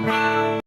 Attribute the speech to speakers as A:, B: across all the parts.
A: Hi,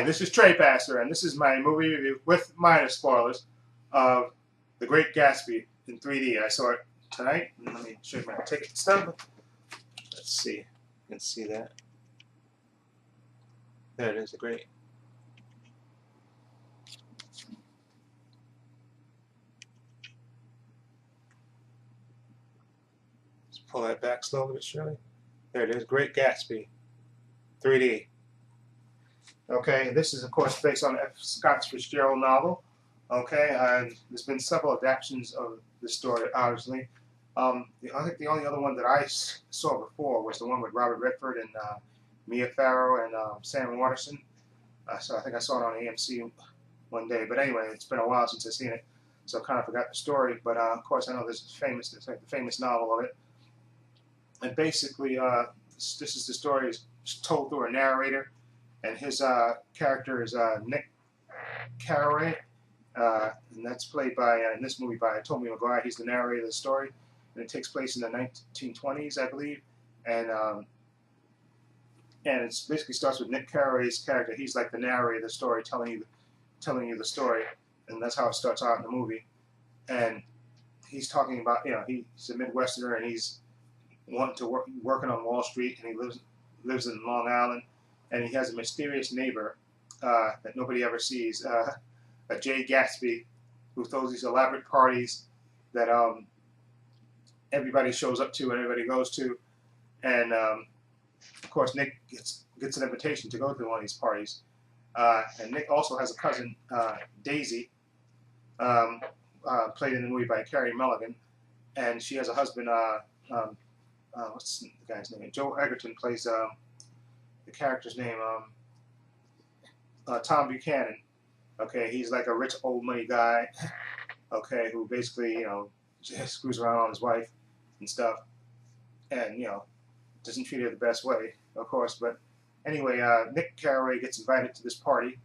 A: this is Trey Passer, and this is my movie review with minor spoilers of The Great Gatsby in 3D. I saw it tonight. Let me show you my ticket stub. Let's see. You can see that. There it is, The Great. Let's pull that back slowly but surely. There it is, Great Gatsby, 3D. Okay, this is of course based on F. Scott Fitzgerald novel. Okay, and there's been several adaptations of the story, obviously. I think the only other one that I saw before was the one with Robert Redford and Mia Farrow and Sam Waterston. So I think I saw it on AMC one day. But anyway, it's been a while since I've seen it, so I kind of forgot the story. But of course, I know this is famous. It's like the famous novel of it. And basically, this is the story is told through a narrator, and his character is Nick Carraway. And that's played by, in this movie, by Tommy McGuire. He's the narrator of the story, and it takes place in the 1920s, I believe. And it basically starts with Nick Carraway's character. He's like the narrator of the story, telling you the story, and that's how it starts out in the movie. And he's talking about, he's a Midwesterner, and he's wanting to working on Wall Street, and he lives in Long Island, and he has a mysterious neighbor that nobody ever sees. A Jay Gatsby, who throws these elaborate parties that everybody shows up to and everybody goes to, and of course Nick gets an invitation to go to one of these parties. And Nick also has a cousin, Daisy, played in the movie by Carey Mulligan, and she has a husband. What's the guy's name? Joe Egerton plays the character's name. Tom Buchanan. Okay, he's like a rich old money guy, okay, who basically, just screws around on his wife and stuff, and, doesn't treat her the best way, of course. But anyway, Nick Carraway gets invited to this party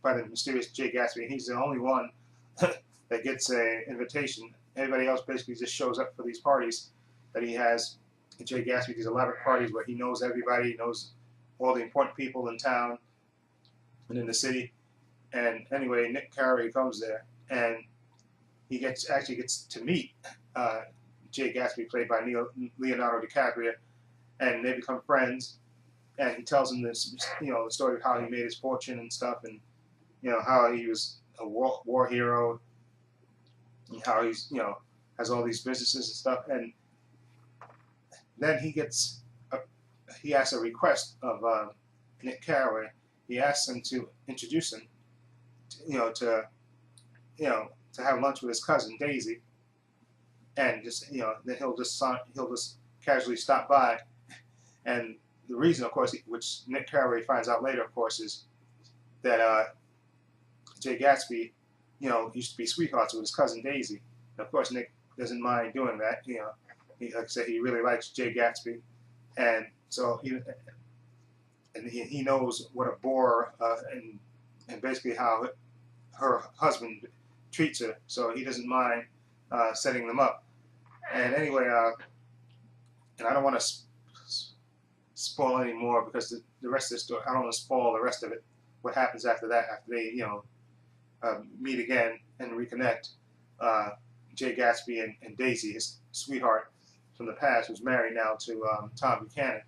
A: by the mysterious Jay Gatsby, and he's the only one that gets an invitation. Everybody else basically just shows up for these parties that he has. Jay Gatsby, these elaborate parties where he knows everybody, knows all the important people in town and in the city. And anyway, Nick Carraway comes there, and he actually gets to meet Jay Gatsby, played by Leonardo DiCaprio, and they become friends. And he tells him this, the story of how he made his fortune and stuff, and how he was a war hero, and how he's has all these businesses and stuff. And then he asks a request of Nick Carraway. He asks him to introduce him, to have lunch with his cousin Daisy, and just then he'll just casually stop by. And the reason, of course, which Nick Carraway finds out later, of course, is that Jay Gatsby, used to be sweethearts with his cousin Daisy. And of course, Nick doesn't mind doing that. Like I said, he really likes Jay Gatsby, and so he knows what a bore and basically how her husband treats her, so he doesn't mind setting them up. And anyway, and I don't want to spoil any more because the rest of the story, I don't want to spoil the rest of it. What happens after that, after they meet again and reconnect, Jay Gatsby and Daisy, his sweetheart from the past, who's married now to Tom Buchanan,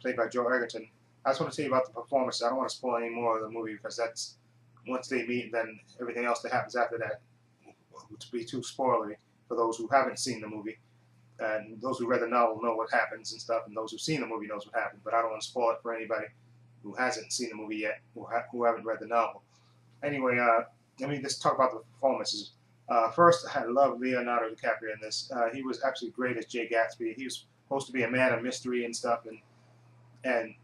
A: played by Joe Egerton. I just want to tell you about the performances. I don't want to spoil any more of the movie because that's once they meet, then everything else that happens after that would be too spoilery for those who haven't seen the movie. And those who read the novel know what happens and stuff, and those who've seen the movie knows what happened. But I don't want to spoil it for anybody who hasn't seen the movie yet, who haven't read the novel. Anyway, let me just talk about the performances. First, I love Leonardo DiCaprio in this. He was absolutely great as Jay Gatsby. He was supposed to be a man of mystery and stuff, and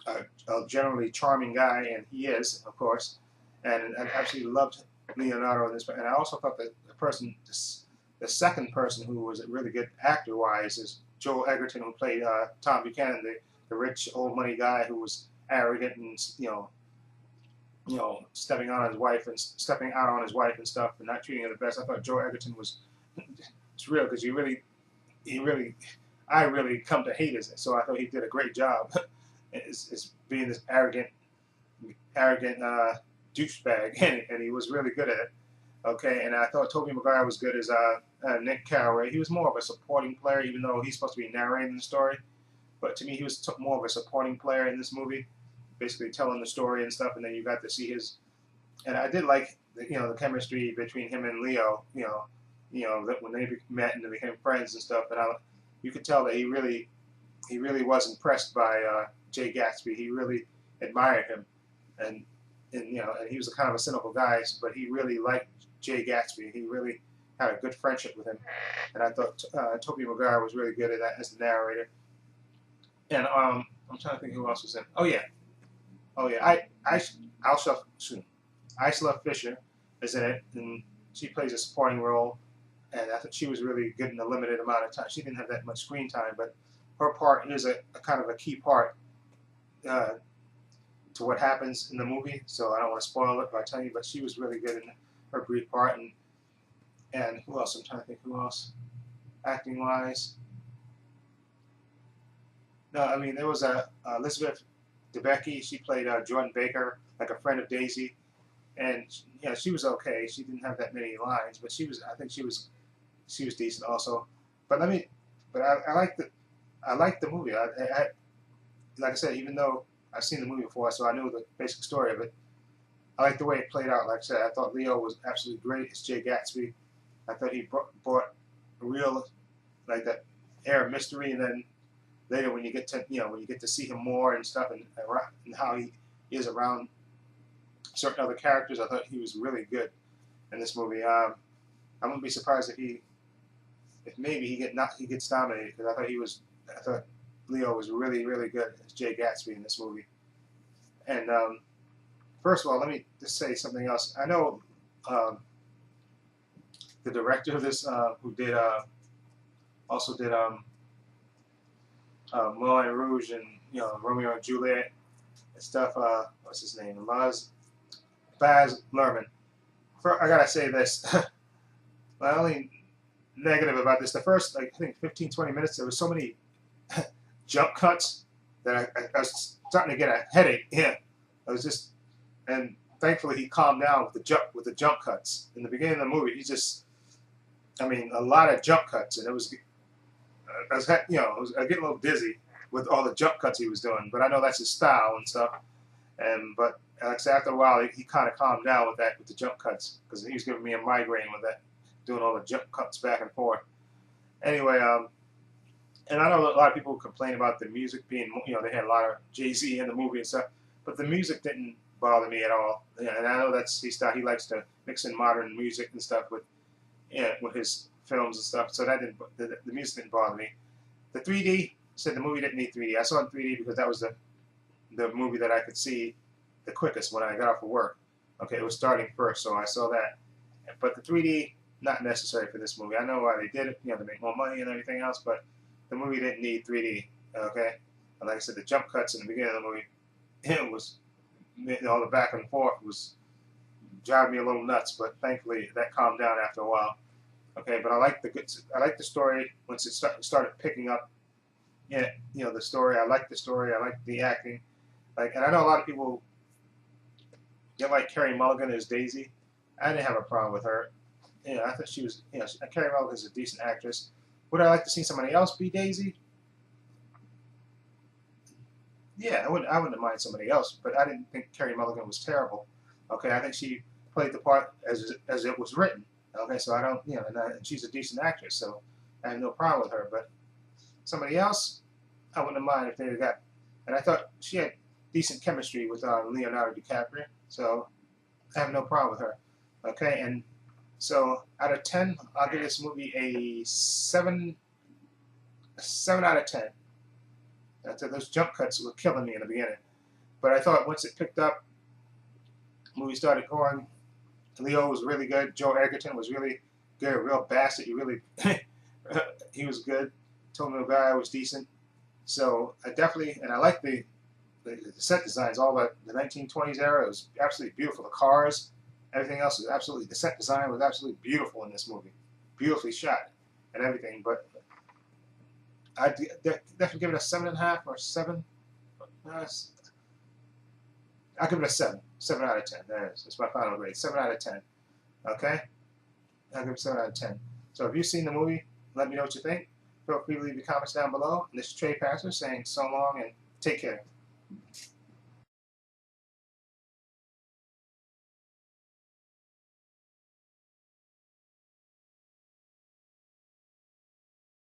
A: a generally charming guy, and he is, of course. And I absolutely loved Leonardo in this. And I also thought that the second person who was really good actor-wise is Joel Egerton, who played Tom Buchanan, the rich old money guy who was arrogant and stepping out on his wife and stuff, and not treating her the best. I thought Joel Egerton was it's real because he really I really come to hate as it. So I thought he did a great job as being this arrogant douchebag, and he was really good at it. Okay, and I thought Tobey Maguire was good as Nick Carraway. He was more of a supporting player, even though he's supposed to be narrating the story. But to me, he was more of a supporting player in this movie, basically telling the story and stuff. And then you got to see his. And I did like the chemistry between him and Leo. That when they met and they became friends and stuff. And you could tell that he really was impressed by Jay Gatsby. He really admired him, and and he was a kind of a cynical guy, but he really liked Jay Gatsby. He really had a good friendship with him, and I thought Tobey Maguire was really good at that as the narrator. And I'm trying to think who else was in. Oh yeah, Isla Fisher is in it, and she plays a supporting role. And I thought she was really good in a limited amount of time. She didn't have that much screen time, but her part is a kind of a key part to what happens in the movie. So I don't want to spoil it by telling you, but she was really good in her brief part. And who else? I'm trying to think who else, acting wise. No, I mean there was Elizabeth Debicki. She played Jordan Baker, like a friend of Daisy, and she was okay. She didn't have that many lines, but I think she was decent also. But I liked the movie. Like I said, even though I've seen the movie before, so I knew the basic story of it. I liked the way it played out. Like I said, I thought Leo was absolutely great as Jay Gatsby. I thought he brought a real, like, that air of mystery, and then later when you get to see him more and stuff, and how he is around certain other characters, I thought he was really good in this movie. I wouldn't be surprised if maybe he gets nominated, because I thought Leo was really, really good as Jay Gatsby in this movie. And first of all, let me just say something else. I know the director of this, who also did Moulin Rouge and Romeo and Juliet and stuff. What's his name? Baz Luhrmann. I gotta say this. My only negative about this, the first, I think 15-20 minutes, there was so many jump cuts that I was starting to get a headache. Yeah, I was just, and thankfully he calmed down with the jump cuts. In the beginning of the movie, a lot of jump cuts, and I was getting a little dizzy with all the jump cuts he was doing. But I know that's his style and stuff. But like I said, after a while, he kind of calmed down with the jump cuts, because he was giving me a migraine with that, doing all the jump cuts back and forth. Anyway, and I know a lot of people complain about the music being, they had a lot of Jay-Z in the movie and stuff, but the music didn't bother me at all. Yeah, and I know that's his style. He likes to mix in modern music and stuff with his films and stuff. So the music didn't bother me. The 3D, said the movie didn't need 3D. I saw it in 3D because that was the movie that I could see the quickest when I got off of work. Okay, it was starting first, so I saw that. But the 3D, not necessary for this movie. I know why they did it, to make more money and everything else, but the movie didn't need 3D, okay? And like I said, the jump cuts in the beginning of the movie, it was, all the back and forth was driving me a little nuts, but thankfully that calmed down after a while. Okay, but I like the story once it started picking up. The story. I like the story. I like the acting. And I know a lot of people didn't like Carey Mulligan as Daisy. I didn't have a problem with her. I thought she was. Carey Mulligan is a decent actress. Would I like to see somebody else be Daisy? Yeah, I wouldn't mind somebody else, but I didn't think Carey Mulligan was terrible. Okay, I think she played the part as it was written. Okay, so I don't, and she's a decent actress, so I have no problem with her. But somebody else, I wouldn't mind if they got. And I thought she had decent chemistry with Leonardo DiCaprio, so I have no problem with her. Okay, and so out of 10, I'll give this movie a 7 out of 10. Those jump cuts were killing me in the beginning, but I thought once it picked up, the movie started going. Leo was really good. Joe Egerton was really good. A real bastard. He was good. Tobey Maguire was decent. So I definitely, and I like the set designs. All the 1920s era, it was absolutely beautiful. The cars, everything else was absolutely. The set design was absolutely beautiful in this movie. Beautifully shot and everything. But I'd definitely give it a 7.5 or 7. I'll give it a 7. 7 out of 10. There it is. It's my final grade. 7 out of 10. Okay? I'll give it 7 out of 10. So if you've seen the movie, let me know what you think. Feel free to leave your comments down below. And this is Trey Pastor saying so long and take care.